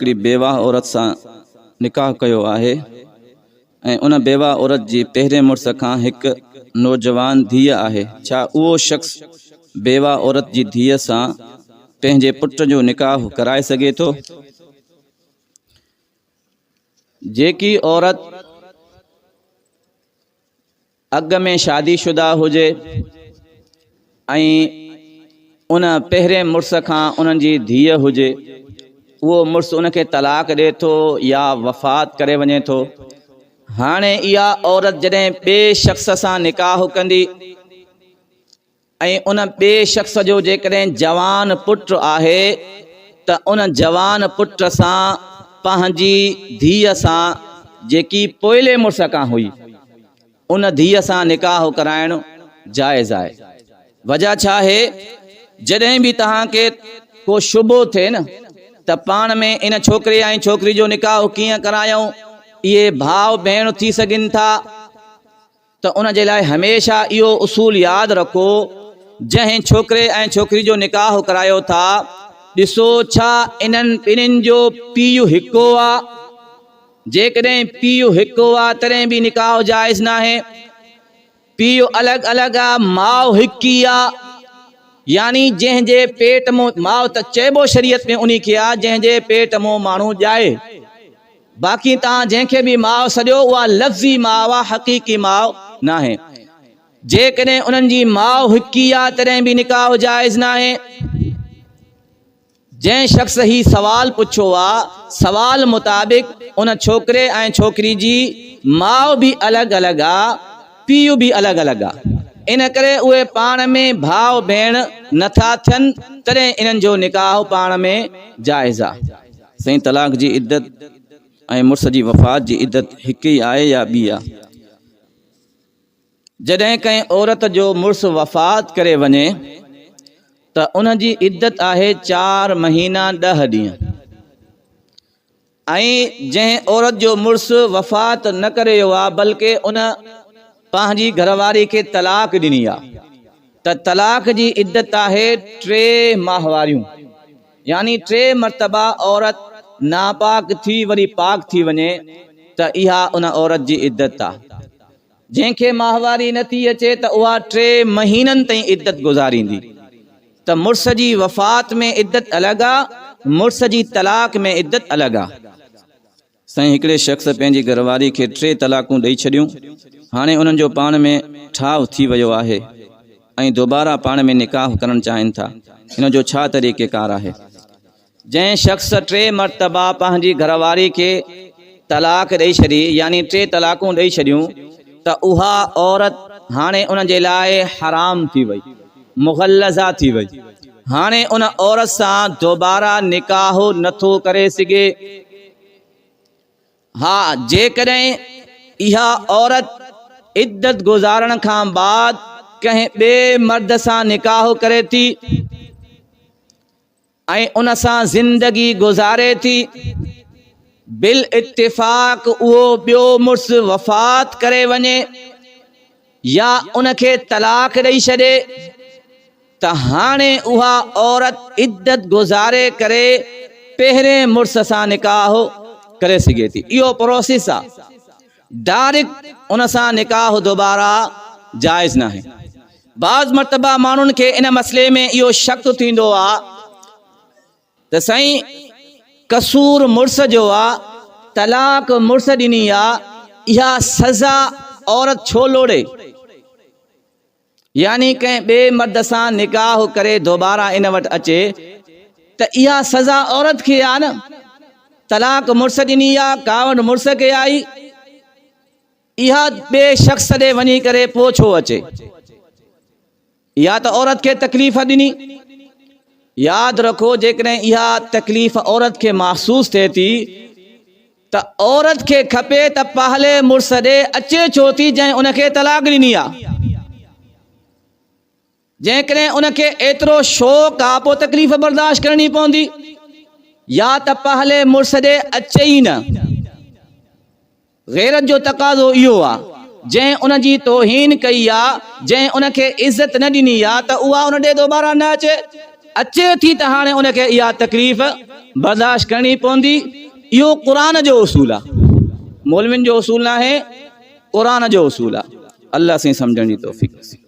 हिकिड़ी बेवा औरत सां निकाह कयो आहे ऐं उन बेवा औरत जी पहिरें मुड़ुस खां हिकु नौजवान धीअ आहे, छा उहो शख़्स बेवा औरत जी धीअ सां पंहिंजे पुट जो निकाह कराए सघे थो? जेकी औरत अॻ में शादीशुदा हुजे ऐं उन पहिरें मुड़ुस खां उन्हनि जी धीअ हुजे, उहो मुड़ुस उनखे तलाक ॾिए थो या वफ़ात करे वञे थो। हाणे इहा औरत जॾहिं ॿिए शख़्स सां निकाह कंदी ऐं उन ॿिए शख़्स जो जेकॾहिं जवान पुटु आहे त उन जवान पुट सां पंहिंजी धीअ सां जेकी पोइले मुड़ुस खां हुई उन धीअ सां निकाह कराइणु जाइज़ आहे। वजह छा आहे? जॾहिं बि तव्हांखे को शुबो थिए न त पाण में इन छोकिरे ऐं छोकिरी जो निकाह कीअं करायूं, इहे भाउ भेण थी सघनि था, त उन जे लाइ हमेशह इहो उसूल यादि रखो, जंहिं छोकिरे ऐं छोकिरी जो निकाह करायो था, ॾिसो छा इन्हनि ॿिन्हिनि जो पीउ हिकु आहे। जेकॾहिं पीउ हिकु आहे तॾहिं बि निकाह जाइज़ न आहे। पीउ अलॻि अलॻि आहे, माउ हिकु ई आहे, यानी जंहिंजे पेट मों माउ त चइबो शरीयत में उन खे आहे जंहिंजे पेट मों माण्हू ॼाए। बाक़ी तव्हां जंहिंखे बि माउ सॼो उहा लफ़्ज़ी माउ आहे, हक़ीक़ी माउ न आहे। जेकॾहिं उन्हनि जी माउ हिकु ई आहे तॾहिं बि निकाह जाइज़ न आहे। जंहिं शख़्स ही सवाल पुछो आहे, सवाल मुताबिक़ उन छोकिरे ऐं छोकिरी जी माउ बि अलॻि अलॻि आहे, पीउ बि अलॻि अलॻि आहे। इन करे उहे पाण में भाउ भेण नथा थियनि, तॾहिं इन्हनि जो निकाह पाण में जाइज़ आहे। सही तलाक जी इद्दत ऐं मुड़ुस जी वफ़ात जी इद्दत हिकु ई आहे या ॿी आहे? जॾहिं कंहिं औरत जो मुड़ुस वफ़ात करे वञे त उन जी इद्दत आहे 4 महीना 10 ॾींहं। ऐं जंहिं औरत जो मुड़ुस वफ़ात न करे वियो आहे बल्कि उन पंहिंजी घरवारी खे तलाक ॾिनी आहे त तलाक जी इद्दत आहे 3 माहवारियूं, यानी 3 मरतबा औरत नापाक थी वरी पाक थी वञे त इहा उन औरत जी इद्दत आहे। जंहिंखे माहवारी नथी अचे त उहा 3 महीननि ताईं इद्दत गुज़ारींदी। त मुड़ुस जी वफ़ात में इद्दत अलॻि आहे, मुड़ुस जी तलाक में इद्दत अलॻि आहे। साईं हिकिड़े शख़्स पंहिंजी घरवारी खे 3 तलाकूं ॾेई छॾियूं। हाणे उन्हनि जो पाण में ठाव थी वियो आहे ऐं दोबारा पाण में निकाह करणु चाहिनि था, हिन जो छा तरीक़ेकार आहे? जंहिं शख़्स 3 मरतबा पंहिंजी घरवारी खे तलाक ॾेई छॾी, यानी 3 तलाकूं ॾेई छॾियूं, त उहा औरत हाणे उन जे लाइ हराम थी वई, मुग़ल्लज़ा थी वई। हाणे उन औरत सां दोबारा निकाह नथो करे सघे। हा, जेकॾहिं इहा औरत इद्दत गुज़ारण खां बाद कंहिं ॿिए मर्द सां निकाह करे थी ऐं उन सां ज़िंदगी गुज़ारे थी, बिल इत्तिफ़ाक़ उहो ॿियो मुड़ुस वफ़ात करे वञे या उनखे तलाक ॾेई छॾे, त हाणे उहा औरत इद्दत गुज़ारे करे पहिरें मुड़ुस सां निकाह करे सघे थी। इहो प्रोसेस आहे, डायरेक्ट उन सां निकाह दोबारा जाइज़ न आहे। बाज़ मरतबा माण्हुनि खे इन मसइले में इहो शक थींदो आहे त साईं कसूर मुड़ुस जो आहे, तलाक मुड़ुस ॾिनी आहे, इहा सज़ा औरत छो लोड़े? यानी कंहिं ॿिए मर्द सां निकाह करे दोबारा इन वटि अचे त इहा सज़ा औरत खे आहे न। तलाक मुड़ुस ॾिनी आहे, कावड़ मुड़ुस खे आई, इहा ॿिए शख़्स ॾे वञी करे पोइ छो अचे? इहा त औरत खे तकलीफ़ ॾिनी। यादि रखो, जेकॾहिं इहा तकलीफ़ औरत खे महसूस थिए थी त औरत खे खपे त पहले मुड़ुस ॾे अचे छो थी जंहिं उनखे तलाक ॾिनी आहे। जेकॾहिं उनखे एतिरो शौक़ु आहे पोइ तकलीफ़ बर्दाश्त करणी पवंदी, या त पहले मुड़ुस ॾे अचे ई न। ग़ैरत जो तक़ाज़ो इहो आहे, जंहिं उन जी तौहीन कई आहे, जंहिं उनखे इज़त न ॾिनी आहे, त उहा उन ॾे दोबारा न अचे। अचे थी त हाणे उनखे इहा तकलीफ़ बर्दाश्त करणी पवंदी। इहो क़ुरान जो उसूल आहे, मौलवियुनि जो उसूल न आहे, क़ुरान जो उसूल आहे। अल्लाह साईं सम्झण जी तौफ़ीक़।